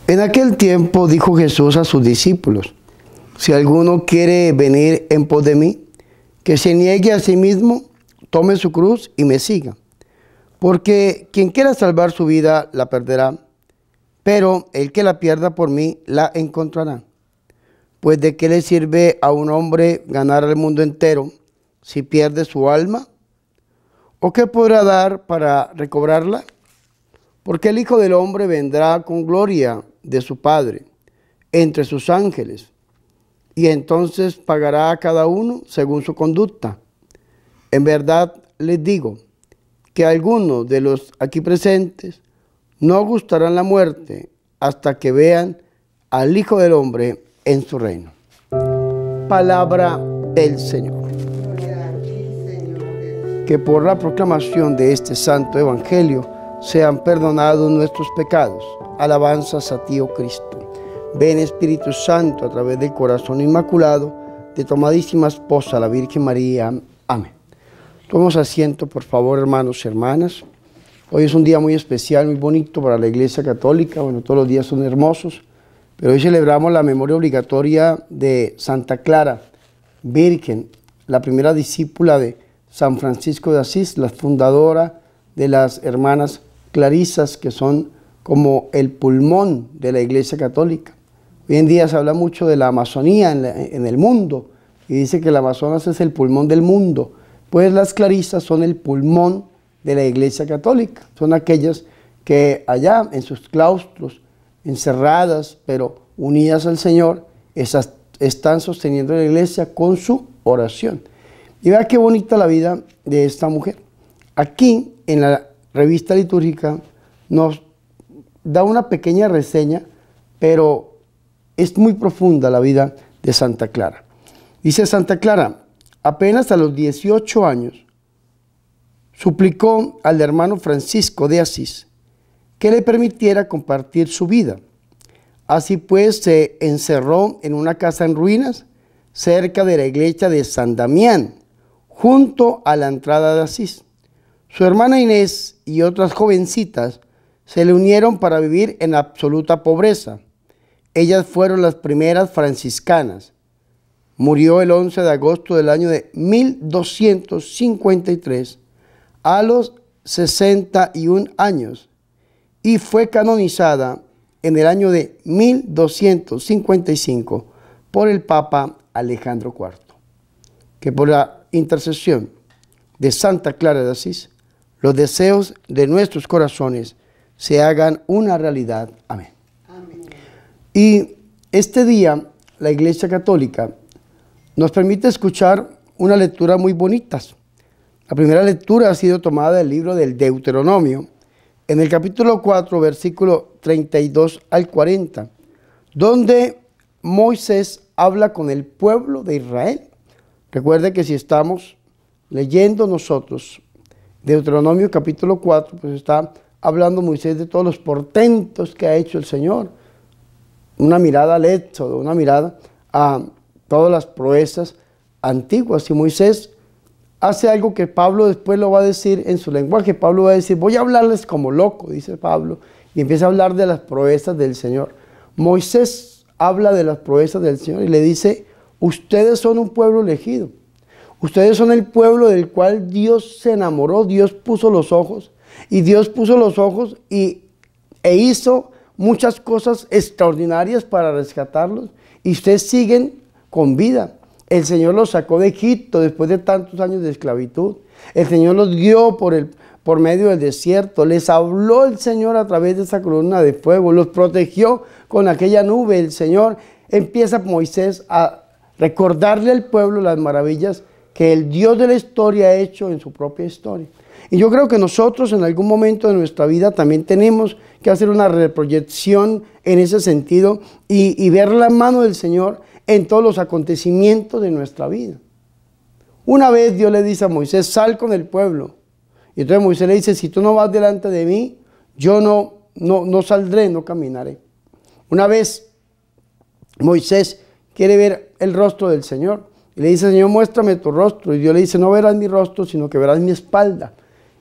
En aquel tiempo dijo Jesús a sus discípulos: si alguno quiere venir en pos de mí, que se niegue a sí mismo, tome su cruz y me siga. Porque quien quiera salvar su vida la perderá, pero el que la pierda por mí la encontrará. Pues ¿de qué le sirve a un hombre ganar el mundo entero si pierde su alma? ¿O qué podrá dar para recobrarla? Porque el Hijo del Hombre vendrá con gloria de su Padre entre sus ángeles, y entonces pagará a cada uno según su conducta. En verdad les digo que algunos de los aquí presentes no gustarán la muerte hasta que vean al Hijo del Hombre en su reino. Palabra del Señor. Que por la proclamación de este santo evangelio sean perdonados nuestros pecados. Alabanzas a ti, oh Cristo. Ven, Espíritu Santo, a través del corazón inmaculado de tu amadísima esposa, la Virgen María. Amén. Tomemos asiento, por favor, hermanos y hermanas. Hoy es un día muy especial, muy bonito para la Iglesia Católica. Bueno, todos los días son hermosos, pero hoy celebramos la memoria obligatoria de Santa Clara, Virgen, la primera discípula de San Francisco de Asís, la fundadora de las hermanas clarisas, que son como el pulmón de la Iglesia Católica. Hoy en día se habla mucho de la Amazonía en el mundo, y dice que el Amazonas es el pulmón del mundo. Pues las clarisas son el pulmón de la Iglesia Católica. Son aquellas que allá en sus claustros, encerradas, pero unidas al Señor, esas están sosteniendo la Iglesia con su oración. Y vea qué bonita la vida de esta mujer. Aquí, en la revista litúrgica, nos da una pequeña reseña, pero es muy profunda la vida de Santa Clara. Dice Santa Clara: apenas a los 18 años, suplicó al hermano Francisco de Asís que le permitiera compartir su vida. Así pues, se encerró en una casa en ruinas, cerca de la iglesia de San Damián, junto a la entrada de Asís. Su hermana Inés y otras jovencitas se le unieron para vivir en absoluta pobreza. Ellas fueron las primeras franciscanas. Murió el 11 de agosto del año de 1253 a los 61 años y fue canonizada en el año de 1255 por el Papa Alejandro IV. Que por la intercesión de Santa Clara de Asís, los deseos de nuestros corazones se hagan una realidad. Amén. Amén. Y este día la Iglesia Católica nos permite escuchar una lectura muy bonita. La primera lectura ha sido tomada del libro del Deuteronomio, en el capítulo 4, versículo 32 al 40, donde Moisés habla con el pueblo de Israel. Recuerde que si estamos leyendo nosotros Deuteronomio capítulo 4, pues está hablando Moisés de todos los portentos que ha hecho el Señor. Una mirada al Éxodo, una mirada a todas las proezas antiguas. Y Moisés hace algo que Pablo después lo va a decir en su lenguaje. Pablo va a decir: voy a hablarles como loco, dice Pablo, y empieza a hablar de las proezas del Señor. Moisés habla de las proezas del Señor y le dice: ustedes son un pueblo elegido. Ustedes son el pueblo del cual Dios se enamoró, Dios puso los ojos, y Dios puso los ojos e hizo muchas cosas extraordinarias para rescatarlos, y ustedes siguen con vida. El Señor los sacó de Egipto después de tantos años de esclavitud. El Señor los guió por medio del desierto. Les habló el Señor a través de esa columna de fuego. Los protegió con aquella nube. El Señor empieza, Moisés, a recordarle al pueblo las maravillas que el Dios de la historia ha hecho en su propia historia. Y yo creo que nosotros en algún momento de nuestra vida también tenemos que hacer una reproyección en ese sentido y ver la mano del Señor en todos los acontecimientos de nuestra vida. Una vez Dios le dice a Moisés: sal con el pueblo. Y entonces Moisés le dice: si tú no vas delante de mí, yo no saldré, no caminaré. Una vez Moisés quiere ver el rostro del Señor y le dice: Señor, muéstrame tu rostro. Y Dios le dice: no verás mi rostro, sino que verás mi espalda.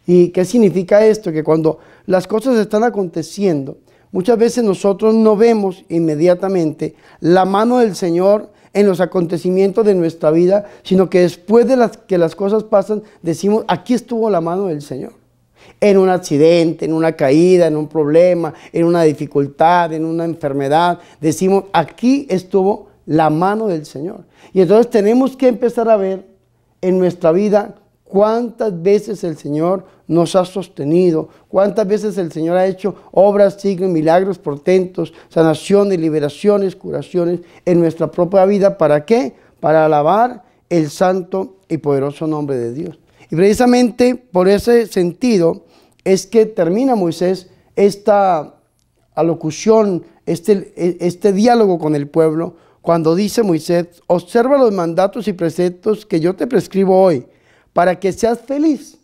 ¿Y qué significa esto? Que cuando las cosas están aconteciendo, muchas veces nosotros no vemos inmediatamente la mano del Señor en los acontecimientos de nuestra vida, sino que después de que las cosas pasan, decimos, aquí estuvo la mano del Señor. En un accidente, en una caída, en un problema, en una dificultad, en una enfermedad, decimos, aquí estuvo la mano del Señor. Y entonces tenemos que empezar a ver en nuestra vida cuántas veces el Señor nos ha sostenido, cuántas veces el Señor ha hecho obras, signos, milagros, portentos, sanaciones, liberaciones, curaciones en nuestra propia vida. ¿Para qué? Para alabar el santo y poderoso nombre de Dios. Y precisamente por ese sentido es que termina Moisés esta alocución, este diálogo con el pueblo, cuando dice Moisés, observa los mandatos y preceptos que yo te prescribo hoy, para que seas feliz,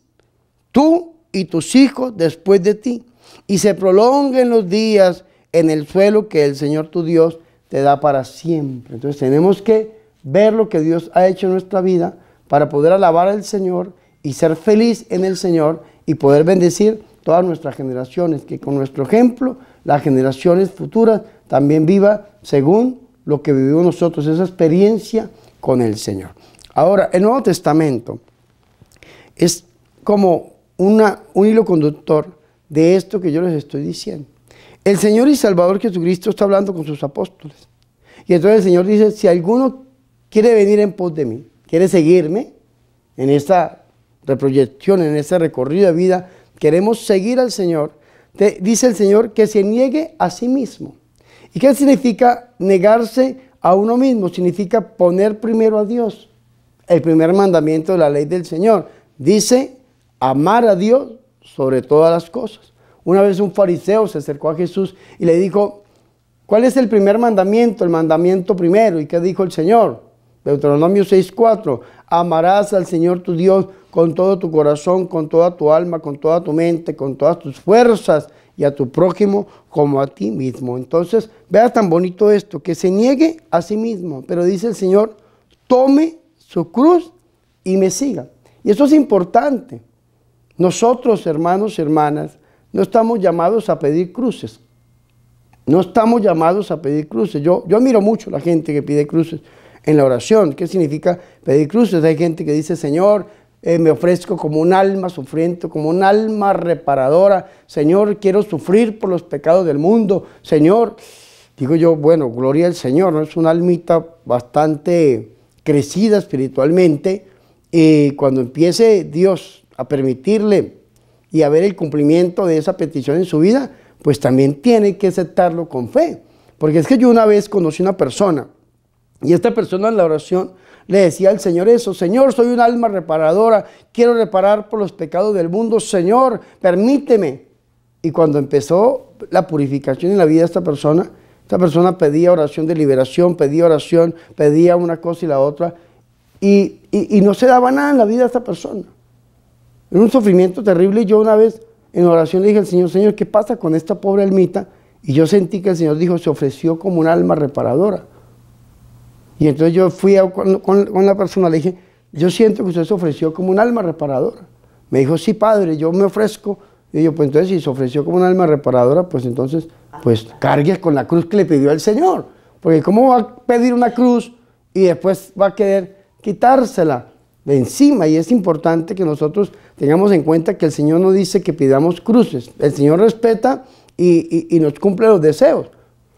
tú y tus hijos después de ti, y se prolonguen los días en el suelo que el Señor tu Dios te da para siempre. Entonces tenemos que ver lo que Dios ha hecho en nuestra vida para poder alabar al Señor y ser feliz en el Señor y poder bendecir todas nuestras generaciones, que con nuestro ejemplo las generaciones futuras también vivan según lo que vivimos nosotros, esa experiencia con el Señor. Ahora, el Nuevo Testamento es como un hilo conductor de esto que yo les estoy diciendo. El Señor y Salvador Jesucristo está hablando con sus apóstoles. Y entonces el Señor dice, si alguno quiere venir en pos de mí, quiere seguirme en esta reproyección, en ese recorrido de vida, queremos seguir al Señor, dice el Señor que se niegue a sí mismo. ¿Y qué significa negarse a uno mismo? Significa poner primero a Dios. El primer mandamiento de la ley del Señor dice amar a Dios sobre todas las cosas. Una vez un fariseo se acercó a Jesús y le dijo, ¿cuál es el primer mandamiento? El mandamiento primero. ¿Y qué dijo el Señor? Deuteronomio 6:4, amarás al Señor tu Dios con todo tu corazón, con toda tu alma, con toda tu mente, con todas tus fuerzas, y a tu prójimo como a ti mismo. Entonces, vea tan bonito esto, que se niegue a sí mismo, pero dice el Señor, tome su cruz y me siga. Y eso es importante. Nosotros, hermanos y hermanas, no estamos llamados a pedir cruces. No estamos llamados a pedir cruces. Yo admiro mucho a la gente que pide cruces en la oración. ¿Qué significa pedir cruces? Hay gente que dice, Señor, me ofrezco como un alma sufriente, como un alma reparadora. Señor, quiero sufrir por los pecados del mundo. Señor, digo yo, bueno, gloria al Señor, ¿no? Es una almita bastante crecida espiritualmente. Y cuando empiece Dios a permitirle y a ver el cumplimiento de esa petición en su vida, pues también tiene que aceptarlo con fe. Porque es que yo una vez conocí una persona, y esta persona en la oración le decía al Señor eso, Señor, soy un alma reparadora, quiero reparar por los pecados del mundo, Señor, permíteme. Y cuando empezó la purificación en la vida de esta persona pedía oración de liberación, pedía oración, pedía una cosa y la otra, y no se daba nada en la vida de esta persona. Era un sufrimiento terrible, y yo una vez en oración le dije al Señor, Señor, ¿qué pasa con esta pobre almita? Y yo sentí que el Señor dijo, se ofreció como un alma reparadora. Y entonces yo fui con la persona, le dije, yo siento que usted se ofreció como un alma reparadora. Me dijo, sí, padre, yo me ofrezco. Y yo, pues entonces si se ofreció como un alma reparadora, pues entonces, pues cargue con la cruz que le pidió al Señor. Porque ¿cómo va a pedir una cruz y después va a querer quitársela de encima? Y es importante que nosotros tengamos en cuenta que el Señor no dice que pidamos cruces. El Señor respeta y nos cumple los deseos.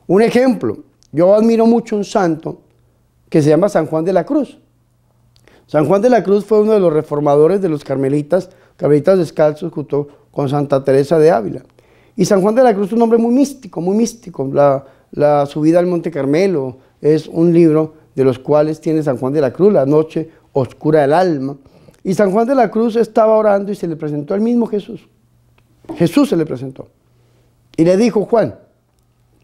Un ejemplo, yo admiro mucho un santo que se llama San Juan de la Cruz. San Juan de la Cruz fue uno de los reformadores de los carmelitas descalzos junto con Santa Teresa de Ávila. Y San Juan de la Cruz es un hombre muy místico, muy místico. La subida al Monte Carmelo es un libro de los cuales tiene San Juan de la Cruz, La noche oscura del alma. Y San Juan de la Cruz estaba orando y se le presentó el mismo Jesús. Jesús se le presentó. Y le dijo, Juan,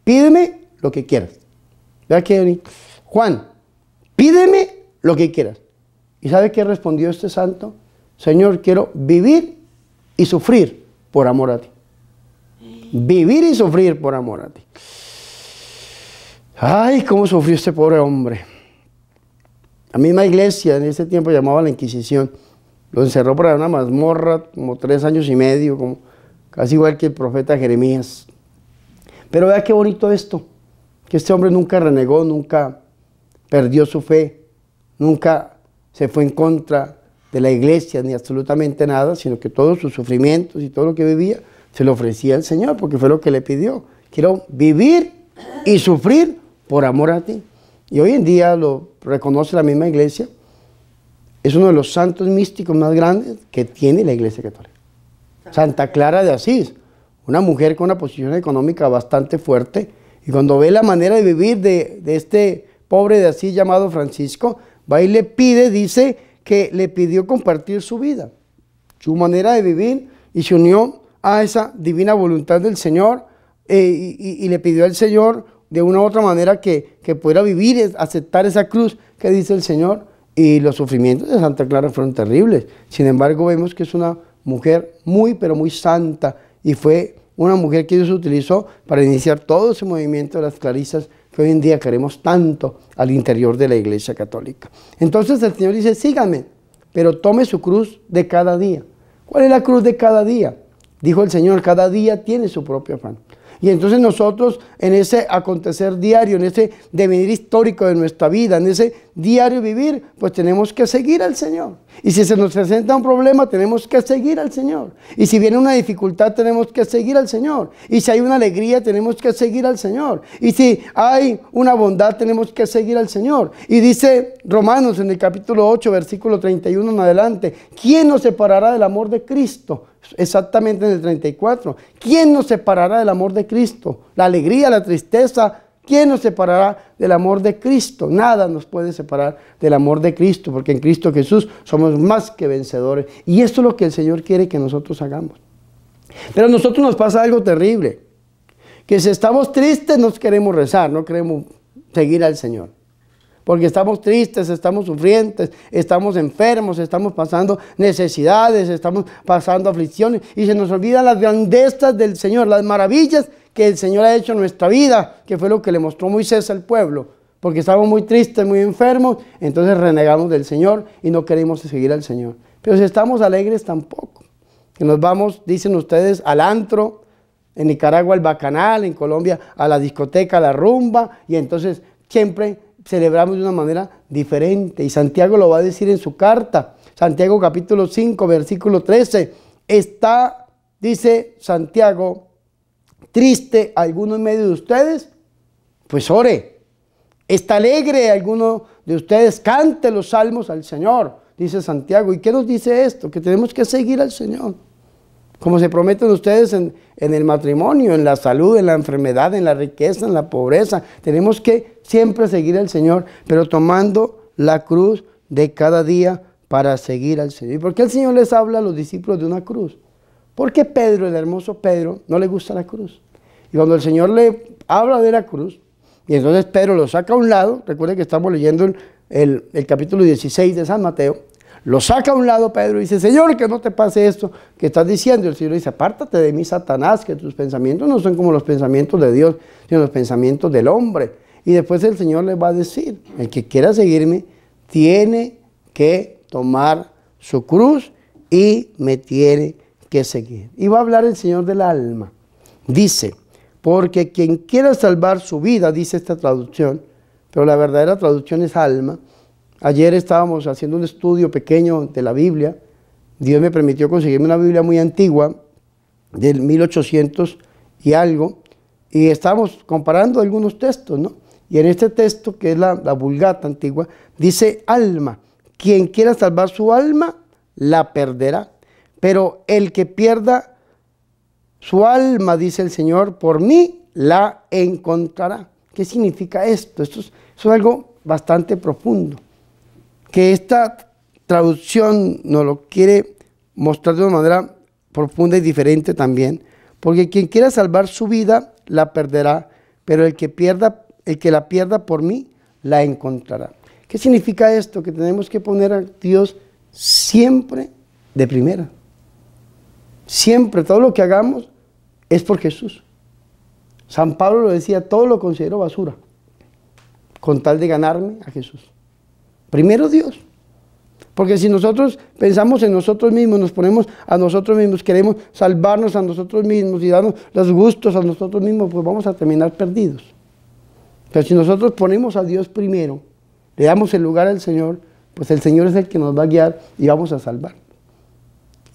pídeme lo que quieras. Vea que Juan, pídeme lo que quieras. ¿Y sabe qué respondió este santo? Señor, quiero vivir y sufrir por amor a ti. Vivir y sufrir por amor a ti. Ay, cómo sufrió este pobre hombre. La misma iglesia en ese tiempo llamaba la Inquisición. Lo encerró por una mazmorra como 3 años y medio, como, casi igual que el profeta Jeremías. Pero vea qué bonito esto, que este hombre nunca renegó, nunca perdió su fe, nunca se fue en contra de la iglesia ni absolutamente nada, sino que todos sus sufrimientos y todo lo que vivía se lo ofrecía al Señor, porque fue lo que le pidió. Quiero vivir y sufrir por amor a ti. Y hoy en día lo reconoce la misma iglesia. Es uno de los santos místicos más grandes que tiene la Iglesia Católica. Santa Clara de Asís, una mujer con una posición económica bastante fuerte, y cuando ve la manera de vivir de este pobre de Asís llamado Francisco, va y le pide, dice que le pidió compartir su vida, su manera de vivir, y se unió a esa divina voluntad del Señor, y le pidió al Señor de una u otra manera que pudiera vivir, aceptar esa cruz que dice el Señor. Y los sufrimientos de Santa Clara fueron terribles. Sin embargo, vemos que es una mujer muy, pero muy santa, y fue una mujer que Dios utilizó para iniciar todo ese movimiento de las clarisas que hoy en día queremos tanto al interior de la Iglesia Católica. Entonces el Señor dice, síganme, pero tome su cruz de cada día. ¿Cuál es la cruz de cada día? Dijo el Señor, cada día tiene su propio afán. Y entonces nosotros en ese acontecer diario, en ese devenir histórico de nuestra vida, en ese diario vivir, pues tenemos que seguir al Señor. Y si se nos presenta un problema, tenemos que seguir al Señor. Y si viene una dificultad, tenemos que seguir al Señor. Y si hay una alegría, tenemos que seguir al Señor. Y si hay una bondad, tenemos que seguir al Señor. Y dice Romanos en el capítulo 8, versículo 31 en adelante, ¿quién nos separará del amor de Cristo? Exactamente en el 34. ¿Quién nos separará del amor de Cristo? La alegría, la tristeza. ¿Quién nos separará del amor de Cristo? Nada nos puede separar del amor de Cristo, porque en Cristo Jesús somos más que vencedores. Y esto es lo que el Señor quiere que nosotros hagamos. Pero a nosotros nos pasa algo terrible, que si estamos tristes no queremos rezar, no queremos seguir al Señor. Porque estamos tristes, estamos sufrientes, estamos enfermos, estamos pasando necesidades, estamos pasando aflicciones, y se nos olvidan las grandezas del Señor, las maravillas que el Señor ha hecho en nuestra vida, que fue lo que le mostró Moisés al pueblo. Porque estamos muy tristes, muy enfermos, entonces renegamos del Señor y no queremos seguir al Señor. Pero si estamos alegres tampoco, que nos vamos, dicen ustedes, al antro, en Nicaragua al bacanal, en Colombia a la discoteca, a la rumba, y entonces siempre celebramos de una manera diferente. Y Santiago lo va a decir en su carta, Santiago capítulo 5, versículo 13, está, dice Santiago, triste alguno en medio de ustedes, pues ore. Está alegre alguno de ustedes, cante los salmos al Señor, dice Santiago. ¿Y qué nos dice esto? Que tenemos que seguir al Señor. Como se prometen ustedes en el matrimonio, en la salud, en la enfermedad, en la riqueza, en la pobreza. Tenemos que siempre seguir al Señor, pero tomando la cruz de cada día para seguir al Señor. ¿Y por qué el Señor les habla a los discípulos de una cruz? Porque Pedro, el hermoso Pedro, no le gusta la cruz. Y cuando el Señor le habla de la cruz, y entonces Pedro lo saca a un lado, recuerden que estamos leyendo el capítulo 16 de San Mateo, lo saca a un lado Pedro y dice, Señor, que no te pase esto que estás diciendo. Y el Señor dice, apártate de mí, Satanás, que tus pensamientos no son como los pensamientos de Dios, sino los pensamientos del hombre. Y después el Señor le va a decir, el que quiera seguirme, tiene que tomar su cruz y me tiene que seguir. Y va a hablar el Señor del alma. Dice, porque quien quiera salvar su vida, dice esta traducción, pero la verdadera traducción es alma. Ayer estábamos haciendo un estudio pequeño de la Biblia. Dios me permitió conseguirme una Biblia muy antigua, del 1800 y algo, y estábamos comparando algunos textos, ¿no? Y en este texto, que es la Vulgata antigua, dice alma. Quien quiera salvar su alma, la perderá. Pero el que pierda su alma, dice el Señor, por mí la encontrará. ¿Qué significa esto? Esto es algo bastante profundo, que esta traducción nos lo quiere mostrar de una manera profunda y diferente también, porque quien quiera salvar su vida la perderá, pero el que la pierda por mí la encontrará. ¿Qué significa esto? Que tenemos que poner a Dios siempre de primera. Siempre, todo lo que hagamos es por Jesús. San Pablo lo decía, todo lo considero basura, con tal de ganarme a Jesús. Primero Dios. Porque si nosotros pensamos en nosotros mismos, nos ponemos a nosotros mismos, queremos salvarnos a nosotros mismos y darnos los gustos a nosotros mismos, pues vamos a terminar perdidos. Pero si nosotros ponemos a Dios primero, le damos el lugar al Señor, pues el Señor es el que nos va a guiar y vamos a salvar.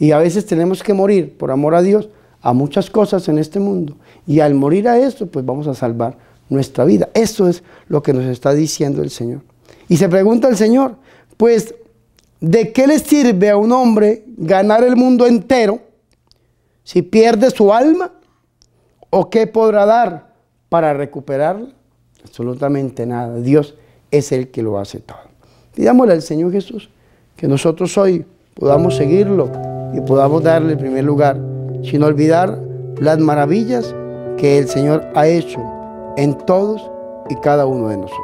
Y a veces tenemos que morir por amor a Dios a muchas cosas en este mundo. Y al morir a esto, pues vamos a salvar nuestra vida. Eso es lo que nos está diciendo el Señor. Y se pregunta el Señor, pues, ¿de qué le sirve a un hombre ganar el mundo entero si pierde su alma? ¿O qué podrá dar para recuperarla? Absolutamente nada. Dios es el que lo hace todo. Pidámosle al Señor Jesús que nosotros hoy podamos seguirlo y podamos darle el primer lugar, sin olvidar las maravillas que el Señor ha hecho en todos y cada uno de nosotros.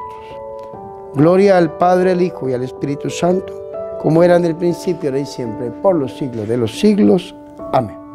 Gloria al Padre, al Hijo y al Espíritu Santo, como era en el principio, ahora y siempre, por los siglos de los siglos. Amén.